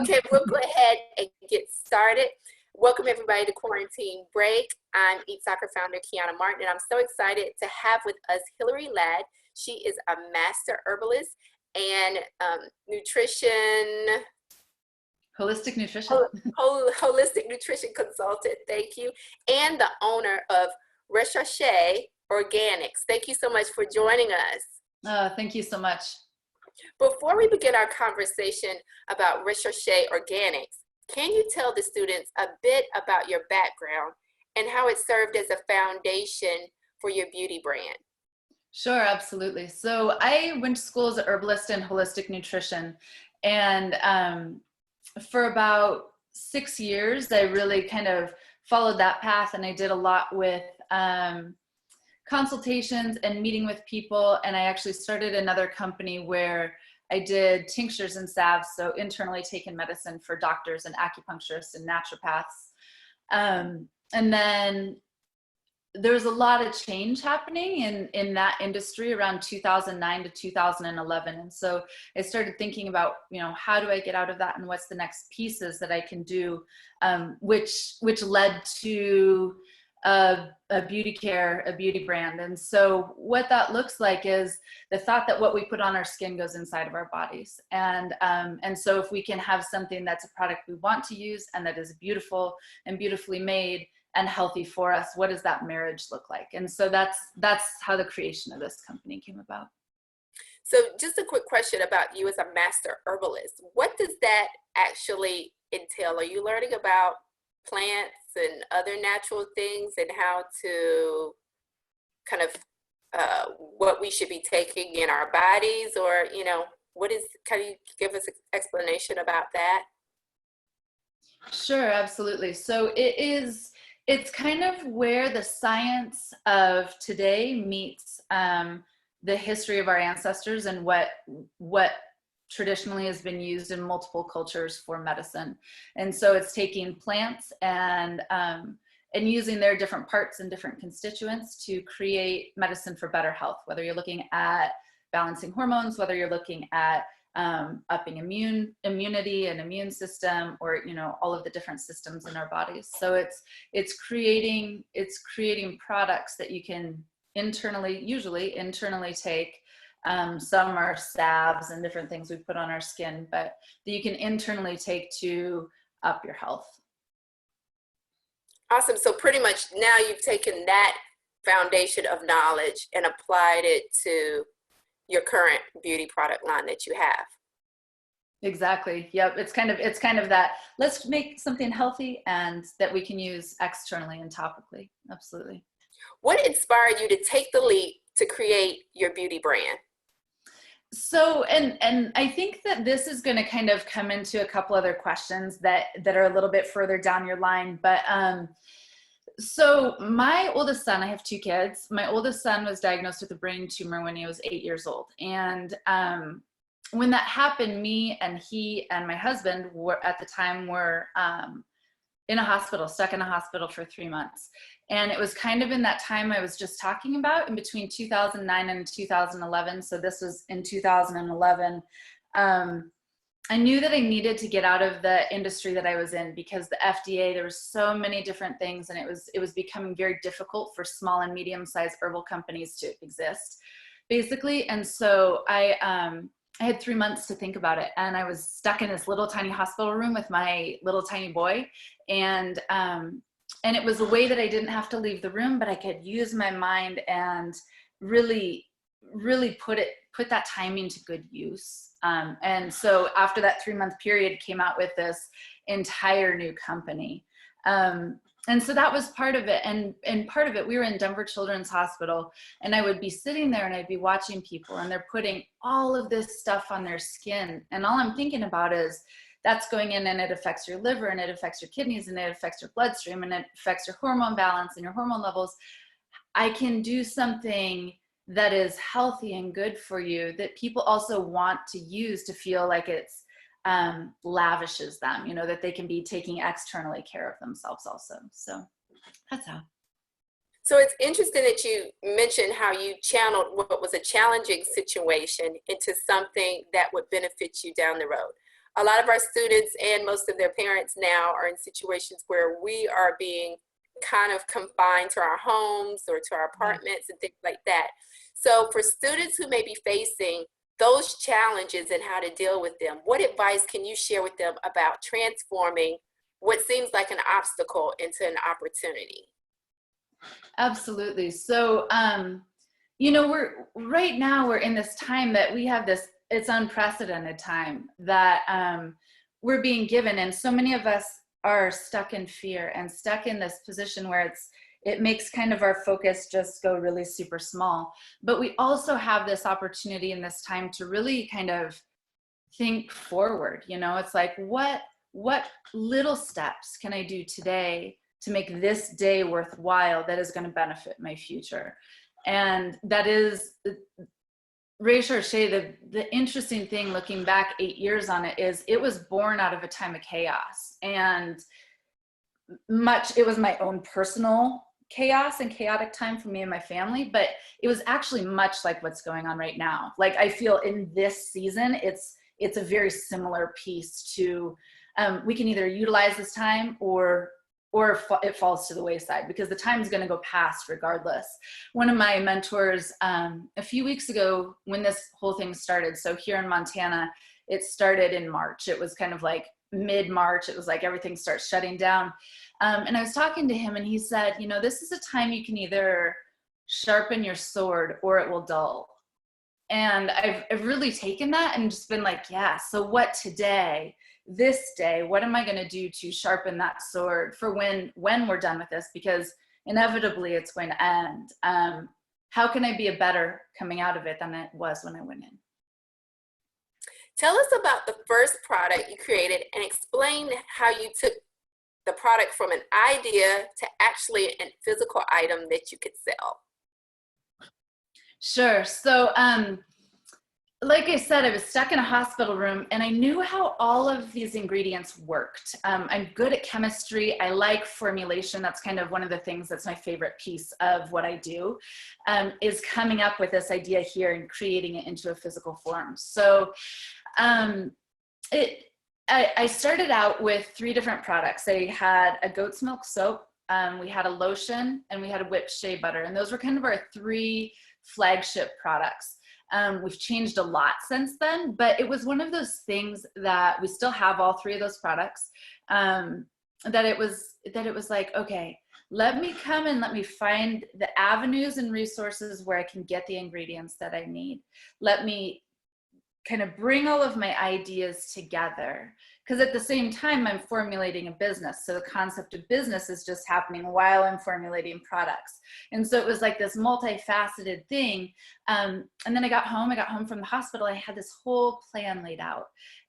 Okay, we'll go ahead and get started. Welcome everybody to Quarantine Break. I'm Eat Soccer founder Kiana Martin, and I'm so excited to have with us Hillari Ladd. She is a master herbalist and Holistic nutrition. Holistic nutrition consultant. Thank you, and the owner of Recherch'e Organics. Thank you so much for joining us. Thank you so much. Before we begin our conversation about Recherch'e Organics, can you tell the students a bit about your background and how it served as a foundation for your beauty brand? Sure, absolutely. So I went to school as a herbalist in holistic nutrition, and for about 6 years, I really kind of followed that path, and I did a lot with consultations and meeting with people, and I actually started another company where I did tinctures and salves, so internally taken medicine for doctors and acupuncturists and naturopaths. And then there was a lot of change happening in that industry around 2009 to 2011. And so I started thinking about, how do I get out of that and what's the next pieces that I can do, which led to a beauty brand. And so what that looks like is the thought that what we put on our skin goes inside of our bodies. And so if we can have something that's a product we want to use and that is beautiful and beautifully made and healthy for us, what does that marriage look like? And so that's how the creation of this company came about. So just a quick question about you as a master herbalist. What does that actually entail? Are you learning about plants and other natural things and how to kind of what we should be taking in our bodies, or can you give us an explanation about that? Sure, absolutely. So it's kind of where the science of today meets the history of our ancestors and what traditionally has been used in multiple cultures for medicine. And so it's taking plants and using their different parts and different constituents to create medicine for better health, whether you're looking at balancing hormones, whether you're looking at upping immunity and immune system, or all of the different systems in our bodies. So it's creating products that you can usually internally take. Some are salves and different things we put on our skin, but that you can internally take to up your health. Awesome. So pretty much now you've taken that foundation of knowledge and applied it to your current beauty product line that you have. Exactly. Yep. It's kind of that, let's make something healthy and that we can use externally and topically. Absolutely. What inspired you to take the leap to create your beauty brand? So, and I think that this is going to kind of come into a couple other questions that are a little bit further down your line. But so my oldest son, I have 2 kids. My oldest son was diagnosed with a brain tumor when he was 8 years old. And when that happened, me and he and my husband were at the time stuck in a hospital for 3 months. And it was kind of in that time I was just talking about, in between 2009 and 2011. So this was in 2011. I knew that I needed to get out of the industry that I was in, because the FDA, there were so many different things, and it was becoming very difficult for small and medium-sized herbal companies to exist, basically. And so I had 3 months to think about it, and I was stuck in this little tiny hospital room with my little tiny boy, and it was a way that I didn't have to leave the room, but I could use my mind and really put that timing to good use. And so after that 3-month period, came out with this entire new company. And so that was part of it. And part of it, we were in Denver Children's Hospital, and I would be sitting there and I'd be watching people, and they're putting all of this stuff on their skin. And all I'm thinking about is, that's going in and it affects your liver, and it affects your kidneys, and it affects your bloodstream, and it affects your hormone balance and your hormone levels. I can do something that is healthy and good for you, that people also want to use to feel like it's lavishes them, that they can be taking externally care of themselves also. So that's how. So it's interesting that you mentioned how you channeled what was a challenging situation into something that would benefit you down the road. a lot of our students and most of their parents now are in situations where we are being kind of confined to our homes or to our apartments and things like that. So for students who may be facing those challenges and how to deal with them, what advice can you share with them about transforming what seems like an obstacle into an opportunity? Absolutely. So, you know, right now we're in this time that we have this, it's unprecedented time that we're being given. And so many of us are stuck in fear and stuck in this position where it makes kind of our focus just go really super small. But we also have this opportunity in this time to really kind of think forward. You know, it's like, what little steps can I do today to make this day worthwhile that is going to benefit my future? And that is Recherch'e. The interesting thing looking back 8 years on it is it was born out of a time of chaos, and it was my own personal chaos and chaotic time for me and my family, but it was actually much like what's going on right now. Like, I feel in this season, it's a very similar piece to, we can either utilize this time or it falls to the wayside, because the time is going to go past regardless. One of my mentors, a few weeks ago when this whole thing started, so here in Montana, it started in March. It was kind of like mid-March. It was like everything starts shutting down. And I was talking to him and he said, you know, this is a time you can either sharpen your sword or it will dull. And I've really taken that and just been like, yeah, so what today, this day, what am I going to do to sharpen that sword for when we're done with this? Because inevitably it's going to end. How can I be a better coming out of it than it was when I went in? Tell us about the first product you created and explain how you took the product from an idea to actually a physical item that you could sell. Sure. So, like I said, I was stuck in a hospital room and I knew how all of these ingredients worked. I'm good at chemistry. I like formulation. That's kind of one of the things that's my favorite piece of what I do, is coming up with this idea here and creating it into a physical form. So I started out with 3 different products. I had a goat's milk soap, we had a lotion, and we had a whipped shea butter. And those were kind of our 3 flagship products. We've changed a lot since then, but it was one of those things that we still have all 3 of those products, that it was like, okay, let me come and let me find the avenues and resources where I can get the ingredients that I need. Let me kind of bring all of my ideas together, because at the same time I'm formulating a business, so the concept of business is just happening while I'm formulating products. And so it was like this multifaceted thing. And then I got home from the hospital. I had this whole plan laid out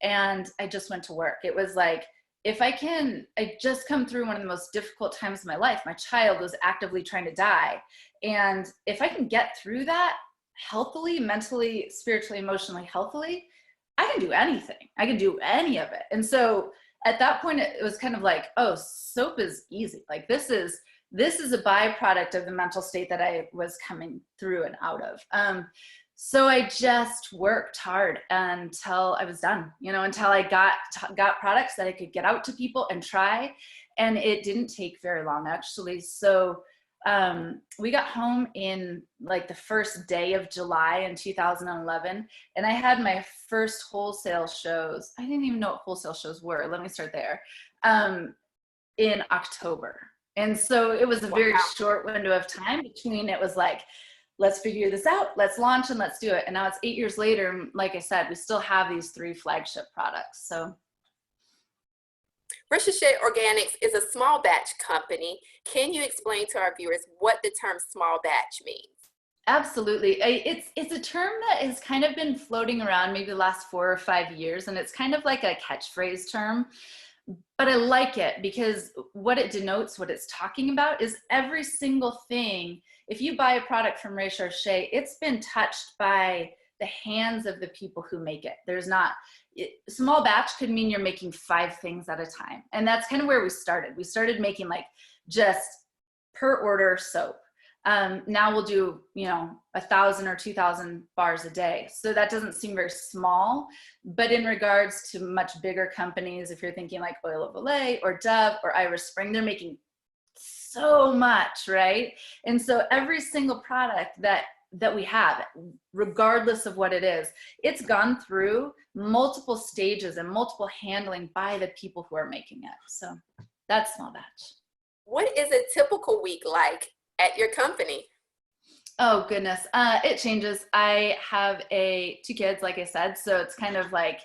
and I just went to work. It was like, I just come through one of the most difficult times of my life. My child was actively trying to die, and if I can get through that healthily, mentally, spiritually, emotionally, healthily, I can do anything. I can do any of it. And so at that point, it was kind of like, oh, soap is easy. Like this is a byproduct of the mental state that I was coming through and out of. So I just worked hard until I was done, until I got products that I could get out to people and try. And it didn't take very long, actually. So we got home in like the first day of July in 2011, and I had my first wholesale shows. I didn't even know what wholesale shows were. Let me start there. In October. And so it was a very short window of time between. It was like, let's figure this out, let's launch, and let's do it. And now it's 8 years later. And like I said, we still have these 3 flagship products. So Recherch'e Organics is a small batch company. Can you explain to our viewers what the term small batch means? Absolutely. It's a term that has kind of been floating around maybe the last 4 or 5 years, and it's kind of like a catchphrase term, but I like it because what it denotes, what it's talking about is every single thing. If you buy a product from Recherch'e, it's been touched by the hands of the people who make it. Small batch could mean you're making 5 things at a time. And that's kind of where we started. We started making like just per order soap. Now we'll do, 1,000 or 2,000 bars a day. So that doesn't seem very small, but in regards to much bigger companies, if you're thinking like Oil of Olay or Dove or Iris Spring, they're making so much, right? And so every single product that we have, regardless of what it is, it's gone through multiple stages and multiple handling by the people who are making it. So that's small batch. What is a typical week like at your company? Oh goodness, it changes. I have two kids, like I said, so it's kind of like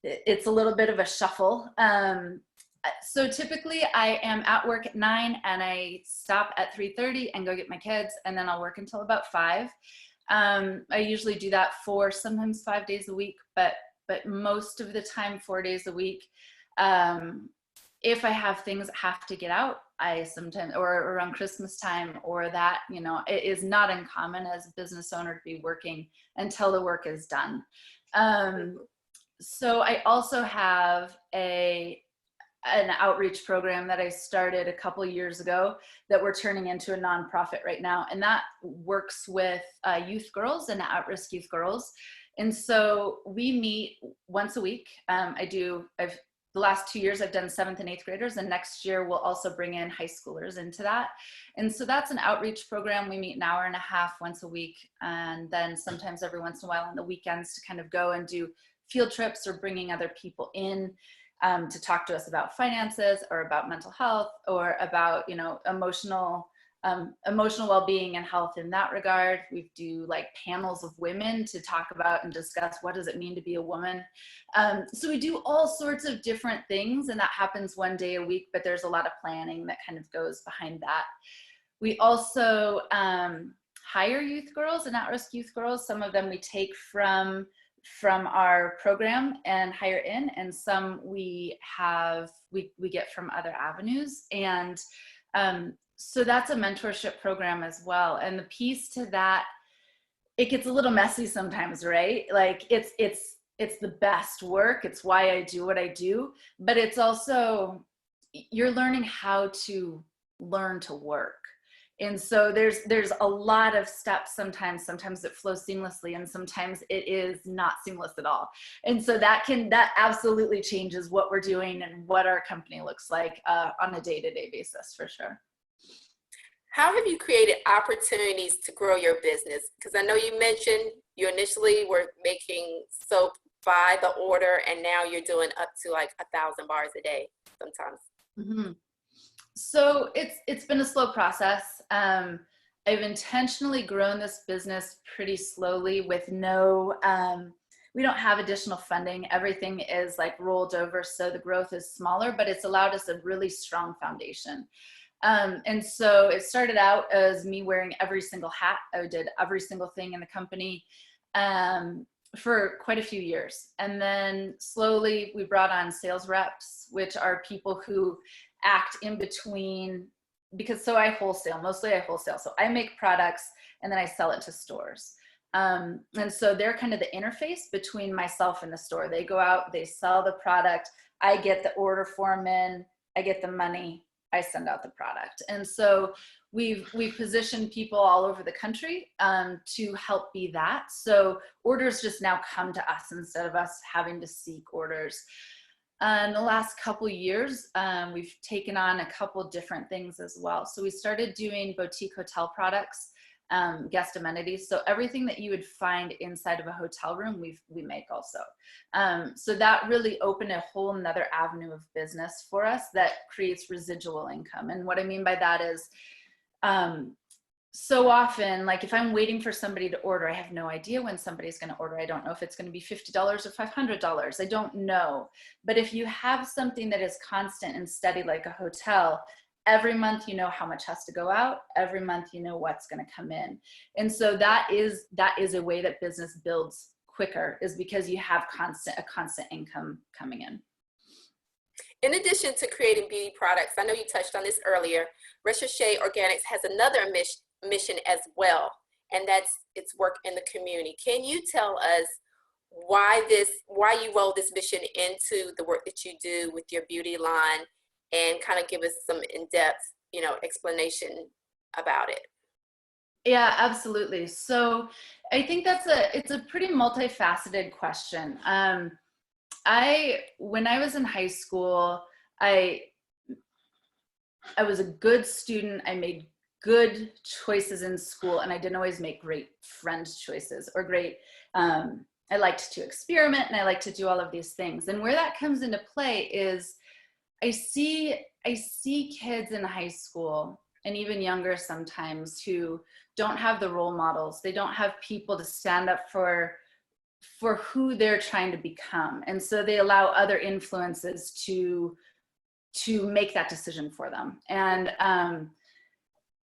it's a little bit of a shuffle. So typically I am at work at 9 and I stop at 3:30 and go get my kids, and then I'll work until about 5. I usually do that for sometimes 5 days a week, but most of the time 4 days a week. If I have things that have to get out, I sometimes, or around Christmas time or that, it is not uncommon as a business owner to be working until the work is done. So I also have an outreach program that I started a couple years ago that we're turning into a nonprofit right now. And that works with youth girls and at-risk youth girls. And so we meet once a week. The last 2 years I've done 7th and 8th graders, and next year we'll also bring in high schoolers into that. And so that's an outreach program. We meet an hour and a half once a week, and then sometimes every once in a while on the weekends to kind of go and do field trips or bringing other people in to talk to us about finances or about mental health or about, emotional well-being and health in that regard. We do like panels of women to talk about and discuss what does it mean to be a woman. So we do all sorts of different things, and that happens 1 day a week, but there's a lot of planning that kind of goes behind that. We also hire youth girls and at-risk youth girls. Some of them we take from our program and hire in, and some we get from other avenues. And so that's a mentorship program as well. And the piece to that, it gets a little messy sometimes, right? Like it's the best work. It's why I do what I do, but it's also, you're learning how to learn to work. And so there's a lot of steps. Sometimes it flows seamlessly, and sometimes it is not seamless at all. And so that absolutely changes what we're doing and what our company looks like on a day-to-day basis, for sure. How have you created opportunities to grow your business? Because I know you mentioned you initially were making soap by the order, and now you're doing up to like 1,000 bars a day sometimes. Mm-hmm. So it's been a slow process. I've intentionally grown this business pretty slowly with we don't have additional funding. Everything is like rolled over, so the growth is smaller, but it's allowed us a really strong foundation. And so it started out as me wearing every single hat. I did every single thing in the company for quite a few years. And then slowly we brought on sales reps, which are people who act in between, so mostly I wholesale. So I make products and then I sell it to stores. And so they're kind of the interface between myself and the store. They go out, they sell the product, I get the order form in, I get the money, I send out the product. And so we've positioned people all over the country to help be that. So orders just now come to us instead of us having to seek orders. In the last couple years, we've taken on a couple different things as well. So we started doing boutique hotel products, guest amenities. So everything that you would find inside of a hotel room, we make also. So that really opened a whole nother avenue of business for us that creates residual income. And what I mean by that is, so often, like if I'm waiting for somebody to order, I have no idea when somebody's going to order. I don't know if it's going to be $50 or $500. I don't know. But if you have something that is constant and steady, like a hotel, every month you know how much has to go out. Every month you know what's going to come in. And so that is a way that business builds quicker, is because you have a constant income coming in. In addition to creating beauty products, I know you touched on this earlier, Recherch'e Organics has another mission as well, and that's its work in the community. Can you tell us why you roll this mission into the work that you do with your beauty line, and kind of give us some in-depth, explanation about it? Yeah, absolutely. So I think it's a pretty multifaceted question. When I was in high school, I I was a good student. I made good choices in school, and I didn't always make great friend choices or great. I liked to experiment, and I liked to do all of these things. And where that comes into play is I see kids in high school and even younger sometimes who don't have the role models. They don't have people to stand up for who they're trying to become, and so they allow other influences to make that decision for them.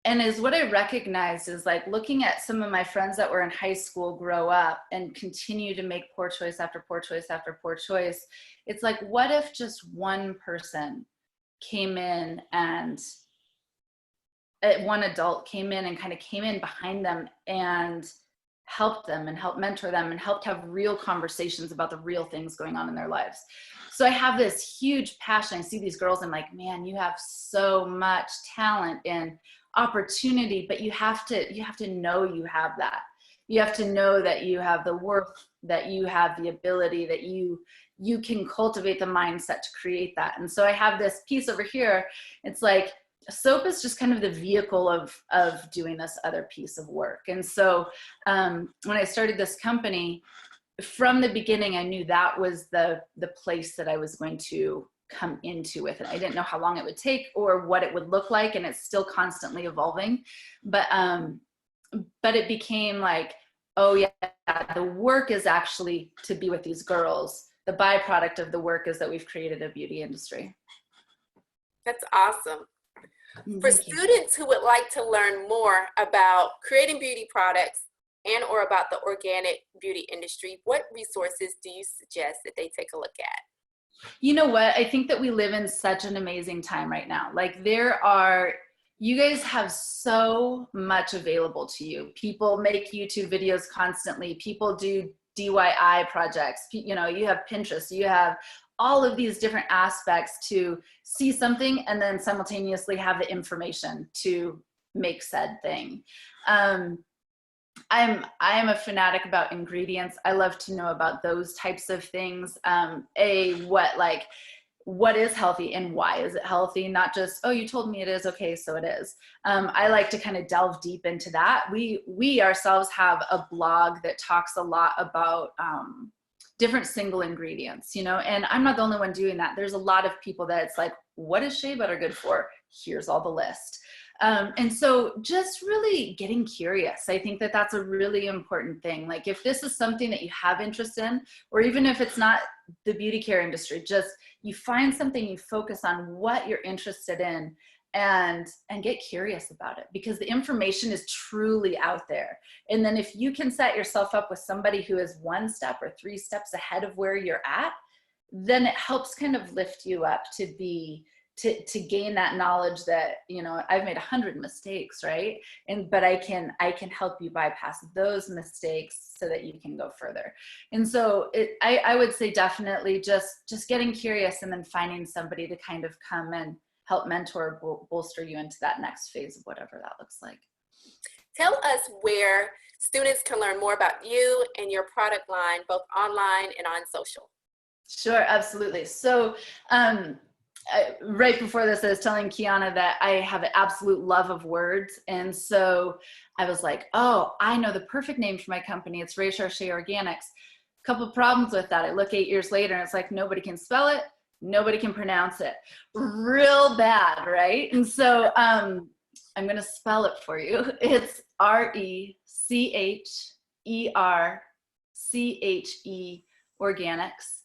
And is what I recognized is like looking at some of my friends that were in high school grow up and continue to make poor choice after poor choice after poor choice. It's like, what if just one person came in and one adult came in and kind of came in behind them and helped them and helped mentor them and helped have real conversations about the real things going on in their lives. So I have this huge passion. I see these girls and I'm like, man, you have so much talent and opportunity, but you have to know you have that. You have to know that you have the worth, that you have the ability, that you can cultivate the mindset to create that. And so I have this piece over here. It's like soap is just kind of the vehicle of doing this other piece of work. And so when I started this company, from the beginning, I knew that was the place that I was going to come into with it. I didn't know how long it would take or what it would look like, and it's still constantly evolving. But it became like, oh yeah, the work is actually to be with these girls. The byproduct of the work is that we've created a beauty industry. That's awesome. For Thank you. students who would like to learn more about creating beauty products and or about the organic beauty industry, what resources do you suggest that they take a look at? You know what? I think that we live in such an amazing time right now. Like you guys have so much available to you. People make YouTube videos constantly. People do DIY projects. You know, you have Pinterest, you have all of these different aspects to see something and then simultaneously have the information to make said thing. I am a fanatic about ingredients. I love to know about those types of things. What is healthy and why is it healthy? Not just, oh, you told me it is, okay, so it is. I like to kind of delve deep into that. We ourselves have a blog that talks a lot about different single ingredients, you know, and I'm not the only one doing that. There's a lot of people that it's like, what is shea butter good for? Here's all the list. And so just really getting curious. I think that that's a really important thing. Like if this is something that you have interest in, or even if it's not the beauty care industry, just you find something, you focus on what you're interested in and get curious about it, because the information is truly out there. And then if you can set yourself up with somebody who is 1 step or 3 steps ahead of where you're at, then it helps kind of lift you up to gain that knowledge that, you know, I've made 100 mistakes, right? But I can help you bypass those mistakes so that you can go further. And so I would say definitely just getting curious and then finding somebody to kind of come and help mentor, bolster you into that next phase of whatever that looks like. Tell us where students can learn more about you and your product line, both online and on social. Sure, absolutely. So right before this, I was telling Kiana that I have an absolute love of words. And so I was like, oh, I know the perfect name for my company. It's Recherch'e Organics. Couple problems with that. I look 8 years later and it's like, nobody can spell it. Nobody can pronounce it. Real bad, right? And so I'm going to spell it for you. It's Recherche Organics.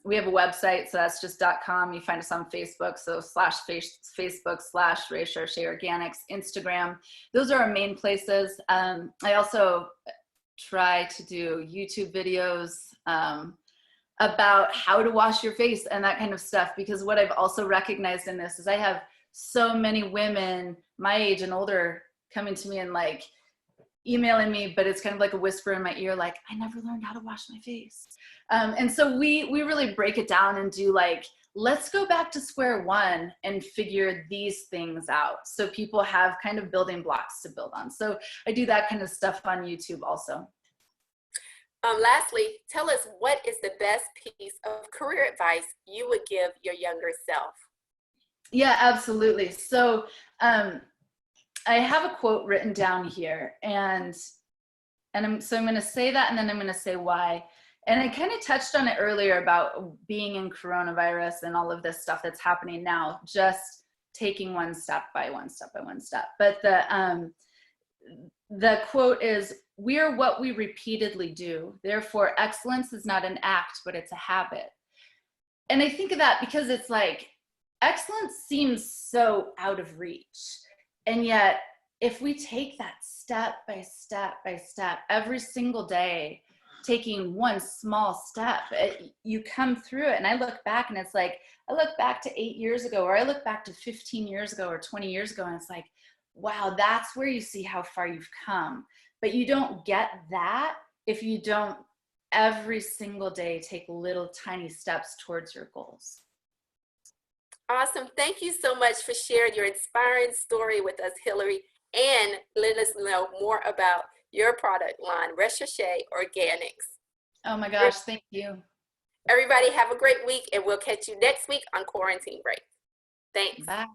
We have a website, so that's just .com. You find us on Facebook, so /Facebook/Recherch'e Organics, Instagram. Those are our main places. I also try to do YouTube videos about how to wash your face and that kind of stuff, because what I've also recognized in this is I have so many women my age and older coming to me and like emailing me, but it's kind of like a whisper in my ear, like, I never learned how to wash my face. And so we really break it down and do like let's go back to square one and figure these things out. So people have kind of building blocks to build on. So I do that kind of stuff on YouTube also. Lastly, tell us, what is the best piece of career advice you would give your younger self? Yeah, absolutely. So I have a quote written down here, and I'm going to say that, and then I'm going to say why. And I kind of touched on it earlier about being in coronavirus and all of this stuff that's happening now, just taking one step by one step by one step. But the quote is, "We are what we repeatedly do. Therefore, excellence is not an act, but it's a habit." And I think of that because it's like, excellence seems so out of reach. And yet, if we take that step by step by step, every single day, taking one small step, you come through it. And I look back and it's like, I look back to 8 years ago, or I look back to 15 years ago or 20 years ago, and it's like, wow, that's where you see how far you've come. But you don't get that if you don't every single day take little tiny steps towards your goals. Awesome. Thank you so much for sharing your inspiring story with us, Hillari, and letting us know more about your product line, Recherch'e Organics. Oh my gosh, thank you. Everybody have a great week, and we'll catch you next week on Quarantine Break. Thanks. Bye.